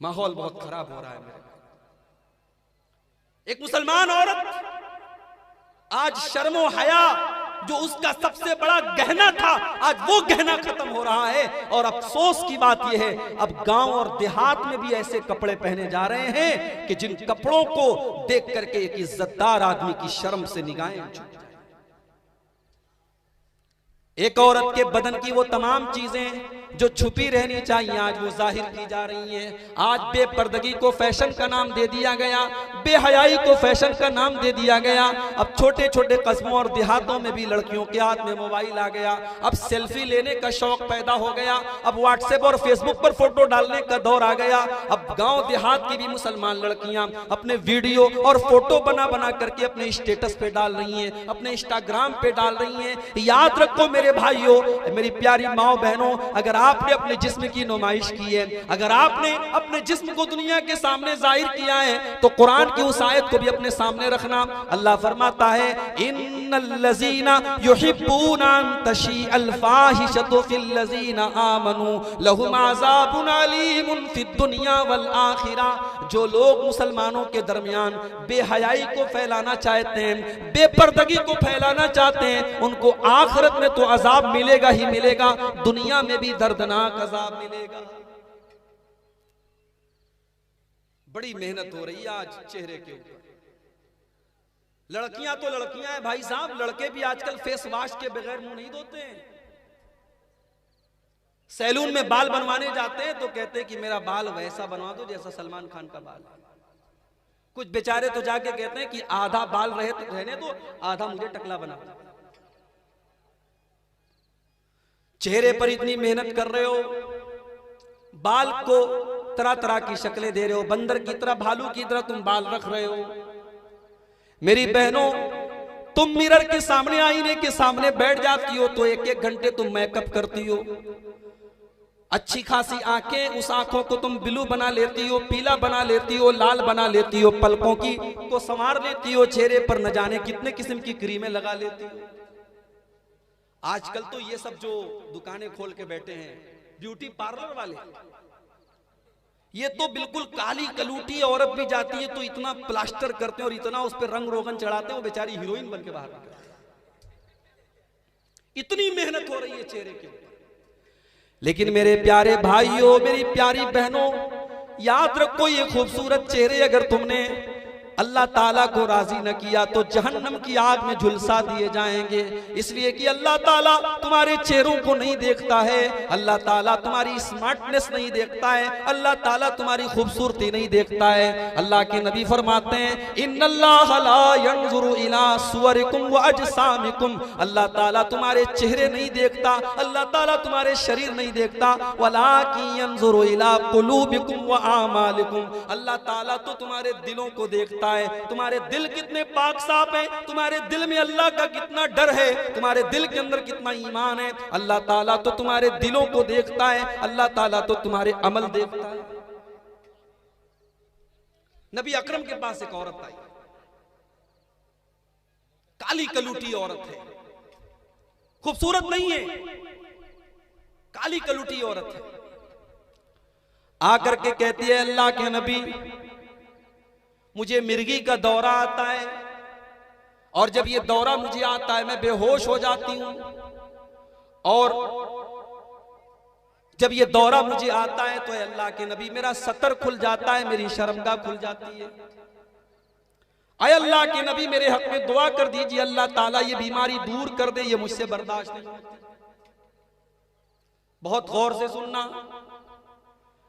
माहौल बहुत खराब हो रहा है मेरे। एक मुसलमान औरत आज शर्मो हया जो उसका सबसे बड़ा गहना था, आज वो गहना खत्म हो रहा है। और अफसोस की बात यह है, अब गांव और देहात में भी ऐसे कपड़े पहने जा रहे हैं कि जिन कपड़ों को देख करके एक इज्जतदार आदमी की शर्म से निगाहें झुक जाएं। एक औरत के बदन की वो तमाम चीजें जो छुपी रहनी चाहिए, आज वो जाहिर की जा रही हैं। आज बेपर्दगी को फैशन का नाम दे दिया गया, बेहयाई को फैशन का नाम दे दिया गया। अब छोटे छोटे कस्बों और देहातों में भी लड़कियों के हाथ में मोबाइल आ गया। अब सेल्फी लेने का शौक पैदा हो गया। अब व्हाट्सएप और फेसबुक पर फोटो डालने का दौर आ गया। अब गांव देहात की भी मुसलमान लड़कियां अपने वीडियो और फोटो बना बना करके अपने स्टेटस पे डाल रही हैं, अपने इंस्टाग्राम पे डाल रही हैं। याद रखो मेरे भाइयों, मेरी प्यारी माओ बहनों, अगर आपने अपने जिस्म की नुमाइश की है, अगर आपने अपने जिस्म को दुनिया के सामने जाहिर किया है, तो कुरान की उस आयत को भी अपने सामने रखना। अल्लाह फरमाता है, इन्नल्लज़ीना युहिब्बूना अन तशीअल फाहिशतु फिल्लज़ीना आमनू लहुम अज़ाबुन अलीमुन फिद दुनिया वल आखिरह। जो लोग मुसलमानों के दरमियान बेहयाई को फैलाना चाहते हैं, बेपर्दगी को फैलाना चाहते हैं, उनको आखिरत में तो अजाब मिलेगा ही मिलेगा, दुनिया में भी दर्दनाक अजाब मिलेगा। बड़ी मेहनत हो रही है आज चेहरे के ऊपर। लड़कियां तो लड़कियां हैं भाई साहब, लड़के भी आजकल फेस वॉश के बगैर मुंह नहीं धोते हैं। सैलून में बाल बनवाने जाते हैं तो कहते हैं कि मेरा बाल वैसा बनवा दो जैसा सलमान खान का बाल है। कुछ बेचारे तो जाके कहते हैं कि आधा बाल रहने दो, आधा मुझे टकला बना दो। चेहरे पर इतनी मेहनत कर रहे हो, बाल को तरह तरह की शक्लें दे रहे हो, बंदर की तरह, भालू की तरह तुम बाल रख रहे हो। मेरी बहनों, तुम मिरर के सामने, आईने के सामने बैठ जाती हो तो एक एक घंटे तुम मेकअप करती हो। अच्छी खासी आंखें, उस आंखों को तुम ब्लू बना लेती हो, पीला बना लेती हो, लाल बना लेती हो, पलकों की को संवार लेती हो, चेहरे पर न जाने कितने किस्म की क्रीमें लगा लेती हो। आजकल तो ये सब जो दुकानें खोल के बैठे हैं ब्यूटी पार्लर वाले, ये तो बिल्कुल काली कलूटी औरत भी जाती है तो इतना प्लास्टर करते हैं और इतना उस पर रंग रोगन चढ़ाते हैं, वो बेचारी हीरोइन बन के बाहर निकलती है। इतनी मेहनत हो रही है चेहरे के ऊपर। लेकिन मेरे प्यारे भाइयों, मेरी प्यारी बहनों, याद रखो, ये खूबसूरत चेहरे अगर तुमने अल्लाह ताला को राजी न किया तो जहन्नम की आग में झुलसा दिए जाएंगे। इसलिए कि अल्लाह ताला तुम्हारे चेहरों को नहीं देखता है, अल्लाह ताला तुम्हारी स्मार्टनेस नहीं देखता है, अल्लाह ताला तुम्हारी खूबसूरती नहीं देखता है। अल्लाह के नबी फरमाते हैं, इन्नल्लाह ला यंजुरु इला सुवरिकुम व अजसामिकुम। अल्लाह ताला तुम्हारे चेहरे नहीं देखता, अल्लाह ताला तुम्हारे शरीर नहीं देखता, वलाकिन यंजुरु इला कुलूबिकुम व आमालिकुम। अल्लाह ताला तो तुम्हारे दिलों को देखता है, तुम्हारे दिल कितने पाक साफ हैं, तुम्हारे दिल में अल्लाह का कितना डर है, तुम्हारे दिल के अंदर कितना ईमान है। अल्लाह ताला तो तुम्हारे दिलों को देखता है, अल्लाह ताला तो तुम्हारे अमल देखता है। नबी अकरम के पास एक औरत आई, काली कलूटी औरत है, खूबसूरत नहीं है, काली कलूटी औरत है। आकर के कहती है, अल्लाह के नबी, मुझे मिर्गी का दौरा आता है और जब ये दौरा मुझे आता है मैं बेहोश हो जाती हूं, और जब ये दौरा मुझे आता है तो अल्लाह के नबी मेरा सतर खुल जाता है, मेरी शर्मगाह खुल जाती है। आए अल्लाह के नबी, मेरे हक में दुआ कर दीजिए, अल्लाह ताला ये बीमारी दूर कर दे, ये मुझसे बर्दाश्त नहीं होती। बहुत गौर से सुनना,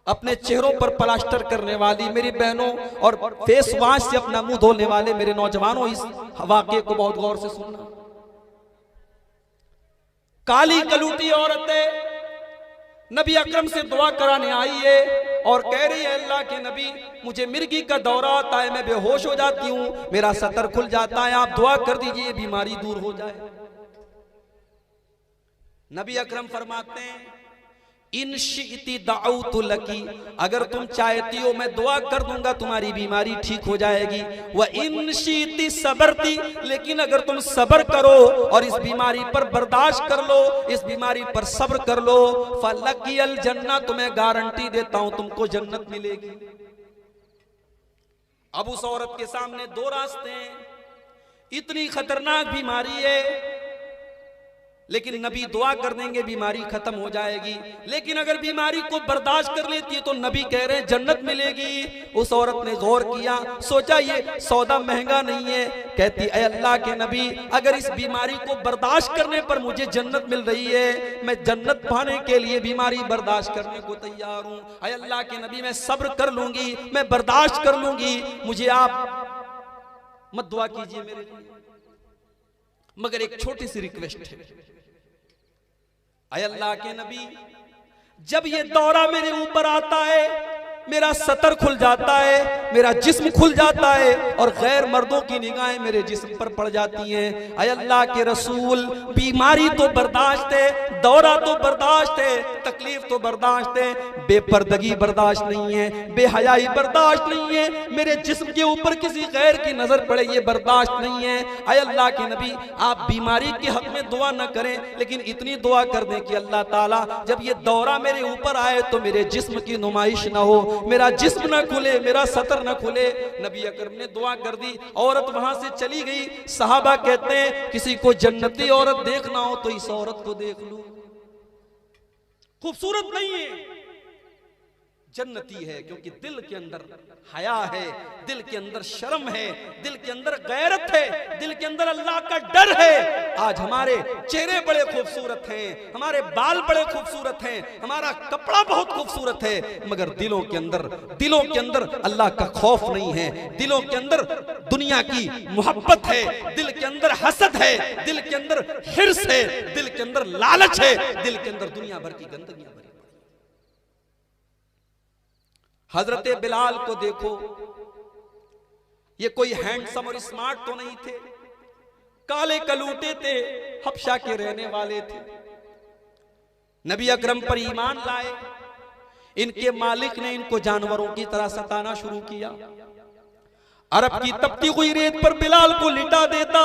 अपने चेहरों पर प्लास्टर करने वाली मेरी बहनों और फेस वॉश से अपना मुंह धोने वाले मेरे नौजवानों, इस वाक़े को बहुत गौर से सुनना। काली कलूटी औरतें नबी अकरम से दुआ कराने आई है और कह रही है, अल्लाह के नबी, मुझे मिर्गी का दौरा आता है, मैं बेहोश हो जाती हूं, मेरा सतर खुल जाता है, आप दुआ कर दीजिए ये बीमारी दूर हो जाए। नबी अकरम फरमाते हैं, इन शिअति दअउतु लकी, अगर तुम चाहती हो मैं दुआ कर दूंगा तुम्हारी बीमारी ठीक हो जाएगी। व इन शिअति सबरती, लेकिन अगर तुम सब्र करो और इस बीमारी पर बर्दाश्त कर लो, इस बीमारी पर सब्र कर लो, फलकियल जन्नह, तुम्हें गारंटी देता हूं तुमको जन्नत मिलेगी। अब उस औरत के सामने दो रास्ते हैं, इतनी खतरनाक बीमारी है, लेकिन नबी दुआ कर देंगे बीमारी खत्म हो जाएगी। लेकिन अगर बीमारी को बर्दाश्त कर लेती है तो नबी कह रहे हैं जन्नत मिलेगी। उस औरत ने गौर किया, सोचा ये सौदा महंगा नहीं है। कहती ऐ अल्लाह के नबी, अगर इस बीमारी को बर्दाश्त करने पर मुझे जन्नत मिल रही है, मैं जन्नत पाने के लिए बीमारी बर्दाश्त करने को तैयार हूं। ऐ अल्लाह के नबी, मैं सब्र कर लूंगी, मैं बर्दाश्त कर लूंगी, मुझे आप मत दुआ कीजिए मेरे लिए, मगर एक छोटी सी रिक्वेस्ट है। ऐ अल्लाह के नबी, जब ये दौरा मेरे ऊपर आता है, मेरा सतर खुल जाता है, मेरा जिस्म खुल जाता है और गैर मर्दों की निगाहें मेरे जिस्म पर पड़ जाती हैं। ऐ अल्लाह के रसूल, बीमारी तो बर्दाश्त है, दौरा तो बर्दाश्त है, तकलीफ तो बर्दाश्त है, बेपर्दगी बर्दाश्त नहीं है, बेहयाई बर्दाश्त नहीं है, मेरे जिस्म के ऊपर किसी गैर की नजर पड़े ये बर्दाश्त नहीं है। ऐ अल्लाह के नबी, आप बीमारी के हक में दुआ न करें, लेकिन इतनी दुआ कर दें कि अल्लाह ताला जब ये दौरा मेरे ऊपर आए तो मेरे जिस्म की नुमाइश ना हो, मेरा जिस्म ना खुले, मेरा सतर ना खुले। नबी अकरम ने दुआ कर दी, औरत वहां से चली गई। सहाबा कहते हैं किसी को जन्नती औरत देखना हो तो इस औरत को देख लो, खूबसूरत नहीं है, जन्नती है, क्योंकि दिल के अंदर हया है, दिल के अंदर शर्म है, दिल के अंदर गैरत है, दिल के अंदर अल्लाह का डर है। आज हमारे चेहरे बड़े खूबसूरत हैं, हमारे बाल बड़े खूबसूरत हैं, हमारा कपड़ा बहुत खूबसूरत है, मगर दिलों के अंदर अल्लाह का खौफ नहीं है, दिलों के अंदर दुनिया की मोहब्बत है, दिल के अंदर हसद है, दिल के अंदर हिर्स है, दिल के अंदर लालच है, दिल के अंदर दुनिया भर की गंदगियां भरी। हजरत बिलाल को देखो, ये कोई हैंडसम और स्मार्ट तो नहीं थे, काले कलूटे थे, हबशा के रहने वाले थे, नबी अकरम पर ईमान लाए। इनके मालिक ने इनको जानवरों की तरह सताना शुरू किया। अरब की तपती हुई रेत पर बिलाल को लिटा देता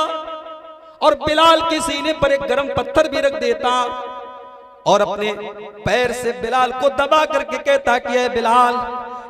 और बिलाल के सीने पर एक गर्म पत्थर भी रख देता और अपने पैर से बिलाल को दबा करके कहता कि ऐ बिलाल,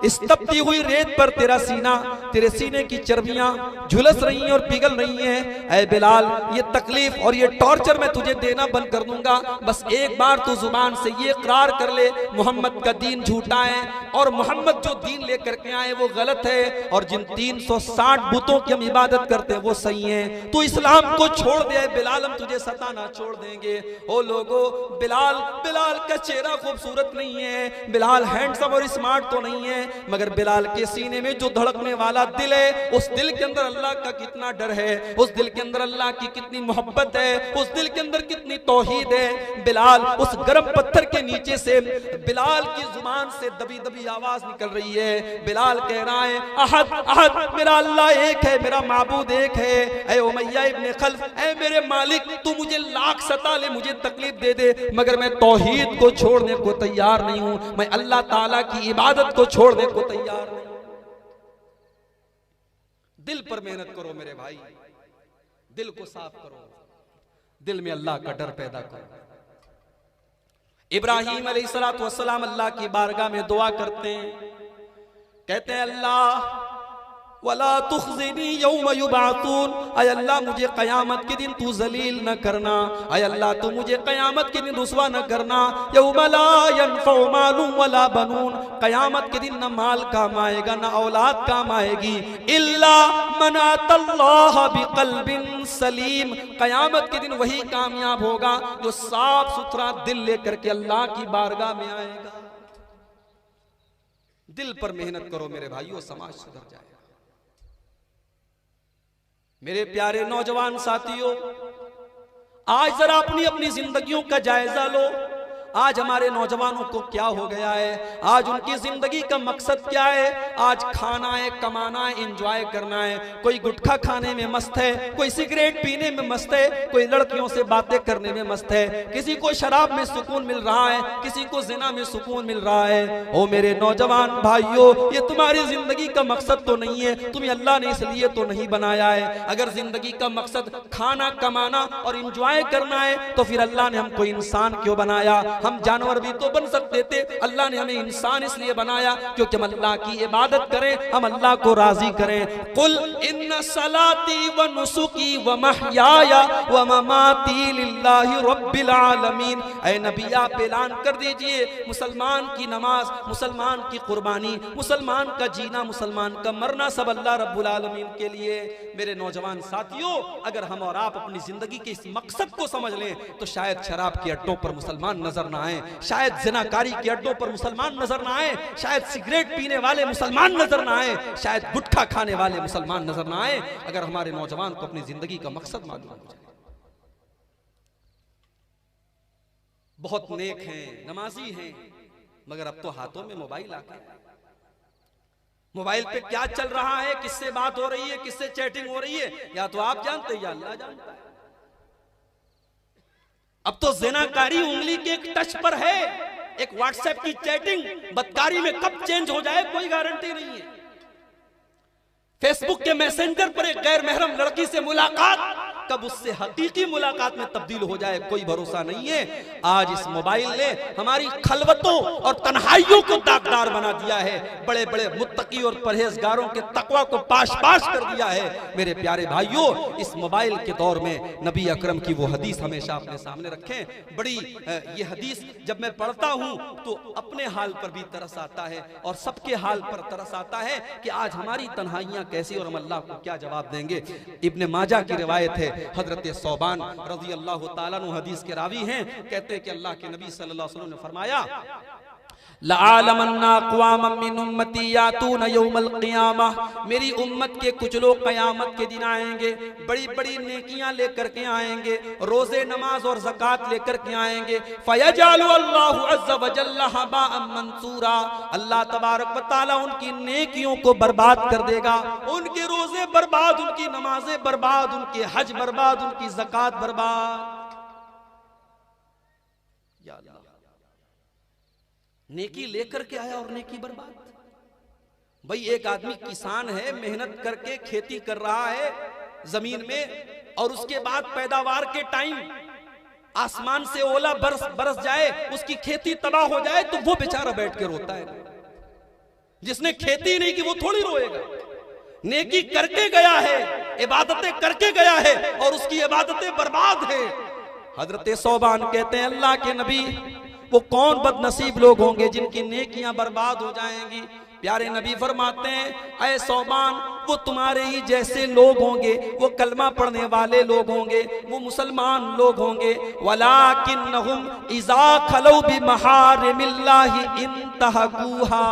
इस तपती हुई रेत पर तेरा सीना, तेरे सीने की चर्बियां झुलस रही हैं और पिघल रही हैं। ऐ बिलाल, ये तकलीफ और ये टॉर्चर मैं तुझे देना बंद कर दूंगा, बस एक बार तू जुबान से ये इकरार कर ले मोहम्मद का दीन झूठा है और मोहम्मद जो दीन लेकर के आए वो गलत है और जिन 360 बुतों की हम इबादत करते हैं वो सही है। तू इस्लाम को छोड़ दे बिलाल, हम तुझे सताना छोड़ देंगे। ओ लोगो, बिलाल का चेहरा खूबसूरत नहीं है, बिलाल हैंडसम और स्मार्ट तो नहीं है, मगर बिलाल के सीने में जो धड़कने वाला दिल है, उस दिल के अंदर अल्लाह का कितना डर है, उस दिल के अंदर अल्लाह की कितनी मोहब्बत है, उस दिल के अंदर कितनी तौहीद है। बिलाल, उस गर्म पत्थर के नीचे से बिलाल की जुबान से दबी दबी आवाज निकल रही है। बिलाल कह रहा है, अहद अहद, मेरा अल्लाह एक है, मेरा माबूद एक है। ऐ उमैया इब्ने खल्फ, ऐ मेरे मालिक, तू मुझे लाख सता ले, मुझे तकलीफ दे दे, मगर मैं तौहीद को छोड़ने को तैयार नहीं हूं, मैं अल्लाह ताला की इबादत को छोड़ने को तैयार नहीं। दिल पर मेहनत करो मेरे भाई, दिल को साफ करो, दिल में अल्लाह का डर पैदा करो। इब्राहीम अलैहिस्सलातु वस्सलाम अल्लाह की बारगाह में दुआ करते हैं, कहते हैं अल्लाह वला तुखज़िनी यौम युबअसून, ऐ अल्लाह मुझे क़यामत के दिन तू जलील न करना, ऐ अल्लाह तू मुझे क़यामत के दिन रुसवा न करना। यौम ला यनफ़उ मालुन वला बनून, क़यामत के दिन न माल काम आएगा न औलाद काम आएगी, इल्ला मन अतल्लाह बिक़ल्बिन सलीम, क़यामत के दिन वही कामयाब होगा जो साफ सुथरा दिल लेकर के अल्लाह की बारगाह में आएगा। दिल पर मेहनत करो मेरे भाइयों, समाज सुधर जाएगा। मेरे प्यारे नौजवान साथियों, आज जरा अपनी अपनी जिंदगियों का जायजा लो। आज हमारे नौजवानों को क्या हो गया है, आज उनकी जिंदगी का मकसद क्या है, आज खाना है, कमाना है, एंजॉय करना है। कोई गुटखा खाने में मस्त है, कोई सिगरेट पीने में मस्त है, कोई लड़कियों से बातें करने में मस्त है, किसी को शराब में सुकून मिल रहा है, किसी को जिना में सुकून मिल रहा है। ओ मेरे नौजवान भाइयों, ये तुम्हारी जिंदगी का मकसद तो नहीं है, तुम्हें अल्लाह ने इसलिए तो नहीं बनाया है। अगर जिंदगी का मकसद खाना कमाना और एंजॉय करना है तो फिर अल्लाह ने हमको इंसान क्यों बनाया? हम जानवर भी तो बन सकते थे, अल्लाह ने हमें इंसान इसलिए बनाया क्योंकि हम अल्लाह की इबादत करें, हम अल्लाह को राजी करें। कुल इन्ना सलाती व नुसुकी व महयाया व ममाती लिल्लाहि रब्बिल आलमीन। ऐ नबी आप ऐलान कर दीजिए, मुसलमान की नमाज, मुसलमान की कुर्बानी, मुसलमान का जीना, मुसलमान का मरना सब अल्लाह रब्बुल आलमीन के लिए। मेरे नौजवान साथियों, अगर हम और आप अपनी जिंदगी के इस मकसद को समझ लें तो शायद शराब के अड्डों पर मुसलमान नजर ना आए, शायद जिनाकारी के अड्डों पर मुसलमान नजर ना आए, शायद सिगरेट पीने वाले मुसलमान नजर ना आए, शायद गुटखा खाने वाले मुसलमान नजर ना आए, अगर हमारे नौजवान को अपनी जिंदगी का मकसद मालूम हो जाए। बहुत नेक हैं, नमाजी हैं, मगर अब तो हाथों में मोबाइल आ गया। मोबाइल पे क्या चल रहा है, किससे बात हो रही है, किससे चैटिंग हो रही है, या तो आप जानते हैं या अल्लाह जानता है। अब तो ज़िनाकारी उंगली के एक टच पर है। एक व्हाट्सएप की चैटिंग बदकारी में कब चेंज हो जाए कोई गारंटी नहीं है। फेसबुक के मैसेंजर पर एक गैर महरम लड़की से मुलाकात कब उससे हकीकी मुलाकात में तब्दील हो जाए कोई भरोसा नहीं है। आज इस मोबाइल ने हमारी खलवतों और तन्हाइयों को दागदार बना दिया है, बड़े बड़े मुत्तकी और परहेजगारों के तकवा को पाश पाश कर दिया है। मेरे प्यारे भाइयों, इस मोबाइल के दौर में नबी अकरम की वो हदीस हमेशा अपने सामने रखें। बड़ी ये हदीस जब मैं पढ़ता हूं तो अपने हाल पर भी तरस आता है और सबके हाल पर तरस आता है कि आज हमारी तन्हाइयां कैसी और हम अल्लाह को क्या जवाब देंगे। इब्ने माजा की रिवायत है, हजरत सौबान रज़ी अल्लाह ताला अन्हु हदीस के रावी हैं, कहते हैं कि अल्लाह के नबी सल्लल्लाहु अलैहि वसल्लम ने फरमाया, लअलमन्ना अक़वामम मिन उम्मती यातूना यौमल क़ियामह, मेरी उम्मत के कुछ लोग क़यामत के दिन आएंगे, बड़ी बड़ी नेकियां लेकर के आएंगे, रोजे नमाज और ज़कात लेकर के आएंगे। फ़यजअलु अल्लाहु अज़्ज़ा व जल्ला हबाअम मंसूरा, अल्लाह तबारक व तआला उनकी नेकियों को बर्बाद कर देगा, उनके रोजे बर्बाद, उनकी नमाजें बर्बाद, उनके हज बर्बाद, उनकी ज़कात बर्बाद। नेकी लेकर के आया और नेकी बर्बाद। भाई एक आदमी किसान है, मेहनत करके खेती कर रहा है जमीन में, और उसके बाद पैदावार के टाइम आसमान से ओला बरस जाए, उसकी खेती तबाह हो जाए, तो वो बेचारा बैठ के रोता है। जिसने खेती नहीं की वो थोड़ी रोएगा। नेकी करके गया है, इबादतें करके गया है और उसकी इबादतें बर्बाद है। हजरत सौबान कहते हैं, अल्लाह के नबी वो कौन बदनसीब लोग होंगे जिनकी नेकियां बर्बाद हो जाएंगी। प्यारे नबी फरमाते हैं, ऐ सौबान, वो तुम्हारे ही जैसे लोग होंगे, वो कलमा पढ़ने वाले लोग होंगे, वो मुसलमान लोग होंगे। वलाकिन्नहुम इज़ा खलौ बिमहारिमिल्लाहि इंतहकूहा,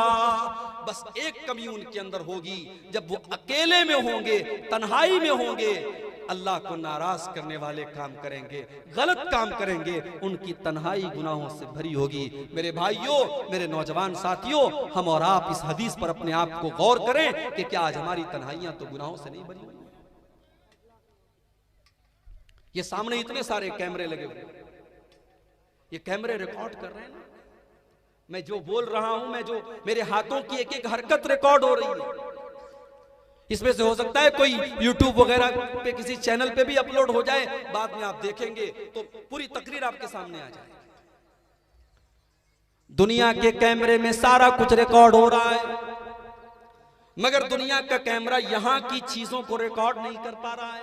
बस एक कमी उनके अंदर होगी, जब वो अकेले में होंगे, तन्हाई में होंगे, अल्लाह को नाराज करने वाले काम करेंगे, गलत काम करेंगे, उनकी तन्हाई गुनाहों से भरी होगी। मेरे भाइयों, मेरे नौजवान साथियों, हम और आप इस हदीस पर अपने आप को गौर करें कि क्या आज हमारी तन्हाइयां तो गुनाहों से नहीं भरी हुई। ये सामने इतने सारे कैमरे लगे हुए, ये कैमरे रिकॉर्ड कर रहे हैं ना, मैं जो बोल रहा हूं, मैं जो मेरे हाथों की एक एक हरकत रिकॉर्ड हो रही है। इसमें से हो सकता है कोई YouTube वगैरह पे किसी चैनल पे भी अपलोड हो जाए, बाद में आप देखेंगे तो पूरी तकरीर आपके सामने आ जाए। दुनिया के कैमरे में सारा कुछ रिकॉर्ड हो रहा है, मगर दुनिया का कैमरा यहां की चीजों को रिकॉर्ड नहीं कर पा रहा है।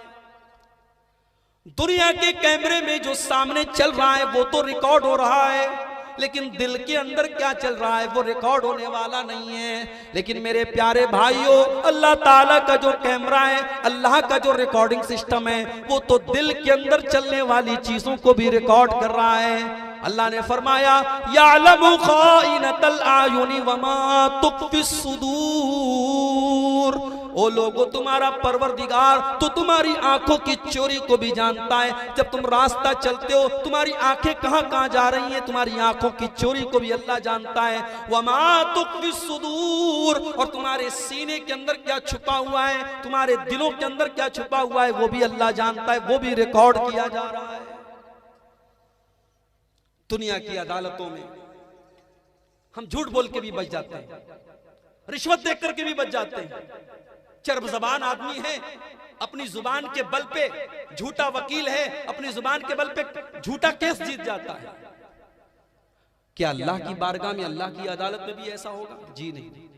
दुनिया के कैमरे में जो सामने चल रहा है वो तो रिकॉर्ड हो रहा है, लेकिन दिल के अंदर क्या चल रहा है वो रिकॉर्ड होने वाला नहीं है। लेकिन मेरे प्यारे भाइयों, अल्लाह ताला का जो कैमरा है, अल्लाह का जो रिकॉर्डिंग सिस्टम है, वो तो दिल के अंदर चलने वाली चीजों को भी रिकॉर्ड कर रहा है। अल्लाह ने फरमाया, यालमु खाइनतल आयुनि वमा तुख्फिस सुदूर, ओ लोगों, तुम्हारा परवरदिगार तो तुम्हारी आंखों की चोरी को भी जानता है। जब तुम रास्ता चलते हो, तुम्हारी आंखें कहां कहां जा रही हैं, तुम्हारी आंखों की चोरी को भी अल्लाह जानता है। वमा तुख्फी सुदूर, और तुम्हारे सीने के अंदर क्या छुपा हुआ है, तुम्हारे दिलों के अंदर क्या छुपा हुआ है, वो भी अल्लाह जानता है, वो भी रिकॉर्ड किया जा रहा है। दुनिया की अदालतों में हम झूठ बोल के भी बच जाते हैं, रिश्वत देख करके भी बच जाते हैं। चर्ब जबान आदमी है, अपनी जुबान के बल पे झूठा वकील है, अपनी जुबान के बल पे झूठा केस जीत जाता है। क्या अल्लाह की बारगाह में, अल्लाह की अदालत में भी ऐसा होगा? जी नहीं।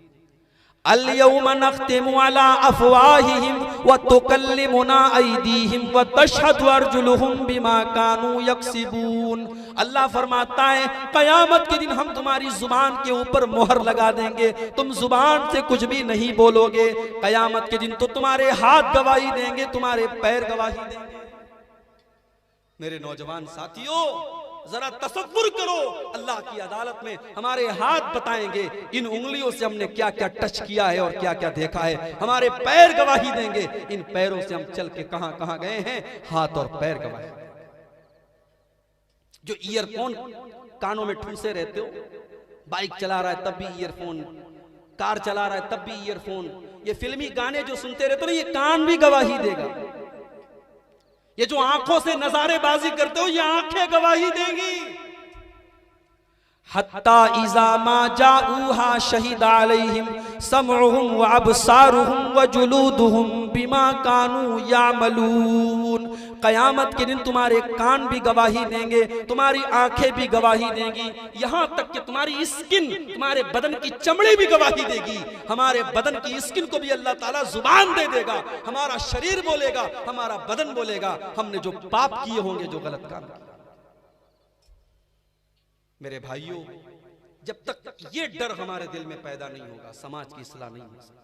अल-यौम नख्तिमु अला अफ़वाहिहिम व तुकल्लिमुना अयदीहिम व तशहदु अर्जुलुहुम बिमा कानू यक्सिबून। अल्लाह फरमाता है, कयामत के दिन हम तुम्हारी जुबान के ऊपर मोहर लगा देंगे, तुम जुबान से कुछ भी नहीं बोलोगे। कयामत के दिन तो तुम्हारे हाथ गवाही देंगे, तुम्हारे पैर गवाही देंगे। मेरे नौजवान साथियों, जरा तसव्वुर करो, अल्लाह की अदालत में हमारे हाथ बताएंगे इन उंगलियों से हमने क्या क्या टच किया है और क्या क्या देखा है। हमारे पैर गवाही देंगे, इन पैरों से हम चल के कहां कहां गए हैं, हाथ और पैर गवाही। जो ईयरफोन कानों में ठूंसे रहते हो, बाइक चला रहा है तब भी ईयरफोन, कार चला रहा है तब भी ईयरफोन, ये फिल्मी गाने जो सुनते रहते हो, ये कान भी गवाही देगा। ये जो आंखों से नजारेबाजी करते हो, ये आंखें गवाही देंगी। हत्ता इज़ा मा जाऊहा शहीद अलैहिम समउहुम व अबसारुहुम व जुलूदुहुम बिमा कानू यामलून। कयामत के दिन तुम्हारे कान भी गवाही देंगे, तुम्हारी आंखें भी गवाही देंगी, यहां तक कि तुम्हारी स्किन, तुम्हारे बदन की चमड़ी भी गवाही देगी। हमारे बदन की स्किन को भी अल्लाह ताला जुबान दे देगा, हमारा शरीर बोलेगा, हमारा बदन बोलेगा, हमने जो पाप किए होंगे, जो गलत काम किए। मेरे भाइयों, जब तक ये डर हमारे दिल में पैदा नहीं होगा, समाज की इस्लाह नहीं हो सकती।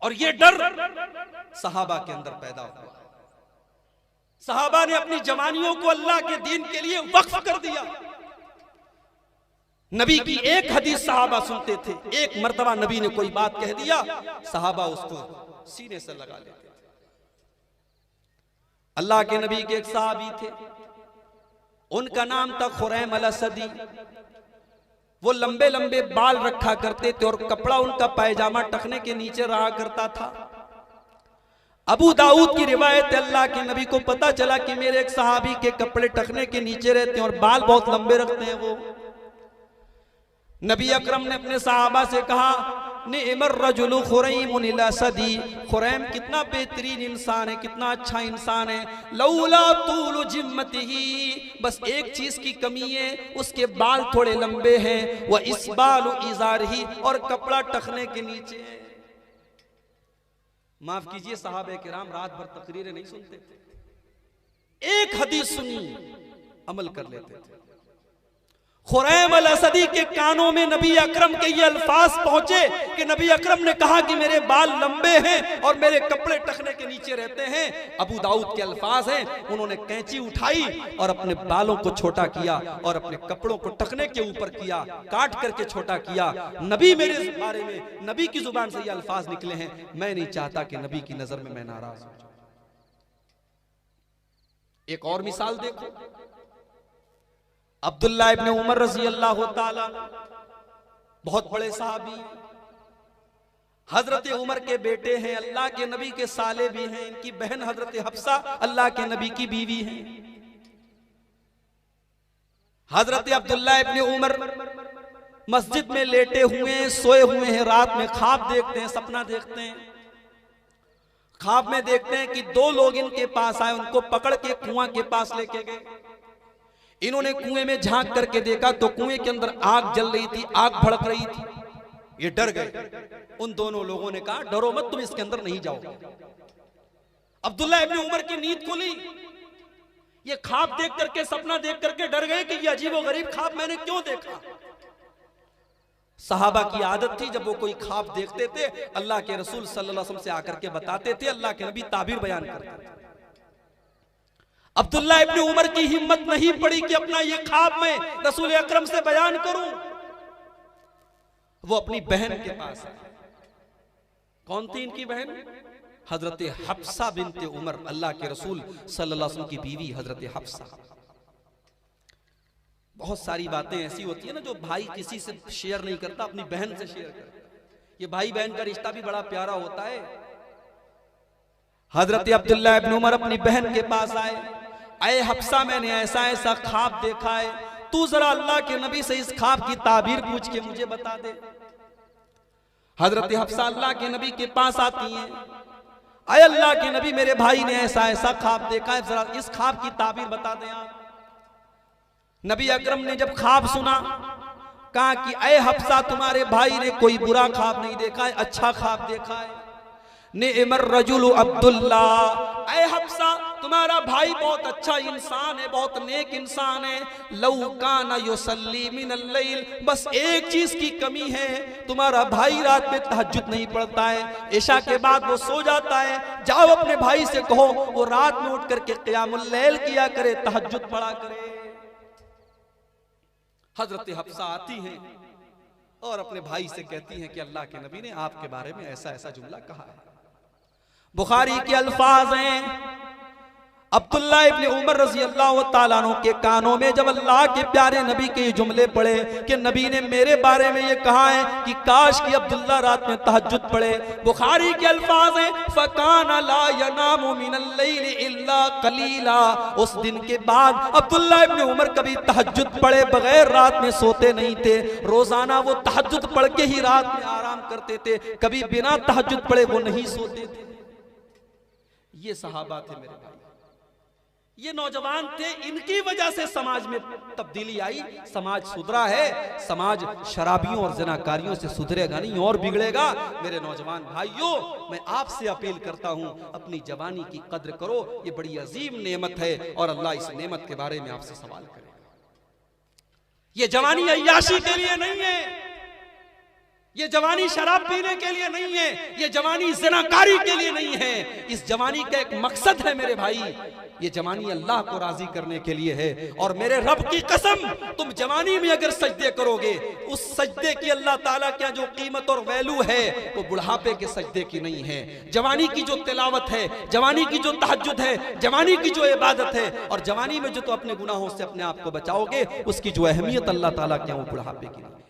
और ये डर सहाबा के अंदर पैदा हुआ। सहाबा ने अपनी जवानियों को अल्लाह के दीन के लिए वक्फ कर दिया। नबी की एक हदीस सहाबा सुनते थे, एक मर्तबा नबी ने कोई बात कह दिया, सहाबा उसको सीने से लगा लेते थे। अल्लाह के नबी के एक सहाबी थे, उनका नाम था खुरैम अल-असदी। वो लंबे लंबे बाल रखा करते थे और कपड़ा उनका पायजामा टखने के नीचे रहा करता था। अबू दाऊद की रिवायत, अल्लाह के नबी को पता चला कि मेरे एक सहाबी के कपड़े टखने के नीचे रहते हैं और बाल बहुत लंबे रखते हैं। वो नबी अकरम ने अपने सहाबा से कहा, निअमर रजुलु खुरैमुन अल-असदी, खुरैम कितना बेहतरीन इंसान है, कितना अच्छा इंसान है। लौला तूलु जिम्मतिही, बस एक चीज की कमी है, उसके बाल थोड़े लंबे हैं। व इसबालु इजारही, और कपड़ा टखने के नीचे है। माफ कीजिए, सहाबे किराम रात भर तकरीरें नहीं सुनते थे, एक हदीस सुनी अमल कर लेते थे। खुरैम अल-असदी के कानों में नबी अकरम के ये अल्फाज पहुंचे कि नबी अकरम ने कहा कि मेरे बाल लंबे हैं और मेरे कपड़े टखने के नीचे रहते हैं। अबू दाऊद के अल्फाज हैं, उन्होंने कैंची उठाई और अपने बालों को छोटा किया और अपने कपड़ों को टखने के ऊपर किया, काट करके छोटा किया। नबी मेरे बारे में, नबी की जुबान से ये अल्फाज निकले हैं, मैं नहीं चाहता कि नबी की नजर में मैं नाराज हूं। एक और मिसाल देखो, अब्दुल्ला इब्ने उमर रजी अल्लाह ताला, बहुत बड़े सहाबी, हजरत उमर के बेटे हैं, अल्लाह के नबी के साले भी हैं। इनकी बहन हजरत हफ्सा अल्लाह के नबी की बीवी हैं। हजरत अब्दुल्ला इब्ने उमर मस्जिद में लेटे हुए, सोए हुए हैं, रात में ख्वाब देखते हैं, सपना देखते हैं। ख्वाब में देखते हैं कि दो लोग इनके पास आए, उनको पकड़ के कुआं के पास लेके गए। इन्होंने कुएं में झांक करके देखा तो कुएं के अंदर आग जल रही थी, आग भड़क रही थी। ये डर गए। उन दोनों लोगों ने कहा, डरो मत, तुम इसके अंदर नहीं जाओ। अब्दुल्ला इब्ने उमर की नींद खुली, ये ख्वाब देख करके, सपना देख करके डर गए कि ये अजीबोगरीब ख्वाब मैंने क्यों देखा। सहाबा की आदत थी, जब वो कोई ख्वाब देखते थे, अल्लाह के रसूल सल्लल्लाहु अलैहि वसल्लम से आकर के बताते थे, अल्लाह के नबी ताबीर बयान करते थे। अब्दुल्ला इब्ने उमर की हिम्मत नहीं पड़ी कि अपना ये ख्वाब मैं रसूल अकरम से बयान करूं। वो अपनी बहन के पास आए। कौन थी इनकी बहन? हजरत हफ्सा बिनते उमर, अल्लाह के रसूल सल्लल्लाहु अलैहि वसल्लम की बीवी हजरत हफ्सा। बहुत सारी बातें ऐसी होती है ना जो भाई किसी से शेयर नहीं करता, अपनी बहन से शेयर करता। ये भाई बहन का रिश्ता भी बड़ा प्यारा होता है। हजरत अब्दुल्लाह इब्न उमर अपनी बहन के पास आए, अये हफ्सा मैंने ऐसा ऐसा ख्वाब देखा है, तू जरा अल्लाह के नबी से इस ख्वाब की ताबीर पूछ के मुझे बता दे। हजरत हफ्सा अल्लाह के नबी के पास आती हैं, अये अल्लाह के नबी मेरे भाई ने ऐसा ऐसा ख्वाब देखा है, जरा इस ख्वाब की ताबीर बता दें आप। नबी अकरम ने जब ख्वाब सुना, कहा कि अये हफ्सा तुम्हारे भाई ने कोई बुरा ख्वाब नहीं देखा है, अच्छा ख्वाब देखा है। निअमर रजुल अब्दुल्ला, अये हफ्सा तुम्हारा भाई बहुत अच्छा इंसान है, बहुत नेक इंसान है। लौ काना युसल्ली मिनल लैल, बस एक चीज की कमी है, तुम्हारा भाई रात में तहज्जुद नहीं पढ़ता है, इशा के बाद वो सो जाता है। जाओ अपने भाई से कहो वो रात में उठ करके क़ियामुल लैल किया करे, तहज्जुद पढ़ा करे। हजरत हफ्सा आती हैं और अपने भाई से कहती हैं कि अल्लाह के नबी ने आपके बारे में ऐसा ऐसा जुमला कहा है। बुखारी के अल्फाज हैं, अब्दुल्लाह इब्न उमर रजी अल्लाह तआला अन्हु के कानों में जब अल्लाह के प्यारे नबी के ये जुमले पढ़े कि नबी ने मेरे बारे में ये कहा है कि काश कि अब्दुल्ला रात में तहज्जुद पढ़े। बुखारी के अल्फाज हैं, फकाना ला यनामु मिनल लैल इल्ला कलीला, उस दिन के बाद अब्दुल्लाह इब्न उमर कभी तहज्जुद पढ़े बगैर रात में सोते नहीं थे। रोजाना वो तहज्जुद पढ़ के ही रात में आराम करते थे, कभी बिना तहज्जुद पढ़े वो नहीं सोते थे। ये सहाबा थे मेरे भाई, ये नौजवान थे, इनकी वजह से समाज में तब्दीली आई, समाज सुधरा है। समाज शराबियों और ज़नाकारियों से सुधरेगा नहीं और बिगड़ेगा। मेरे नौजवान भाइयों, मैं आपसे अपील करता हूं, अपनी जवानी की कद्र करो, ये बड़ी अजीम नेमत है और अल्लाह इस नेमत के बारे में आपसे सवाल करेगा। ये जवानी अय्याशी के लिए नहीं है, ये जवानी शराब पीने के लिए नहीं है, ये जवानी ज़नाकारी के लिए नहीं है। इस जवानी का एक मकसद है मेरे भाई, ये जवानी अल्लाह को राजी करने के लिए है। और मेरे रब की कसम, तुम जवानी में अगर सजदे करोगे, उस सजदे की अल्लाह ताला क्या जो कीमत और वैल्यू है वो बुढ़ापे के सजदे की नहीं है। जवानी की जो तिलावत है, जवानी की जो तहज्जुद है, जवानी की जो इबादत है, और जवानी में जो तो अपने गुनाहों से अपने आप को बचाओगे, उसकी जो अहमियत अल्लाह ताला क्या वो बुढ़ापे की नहीं है।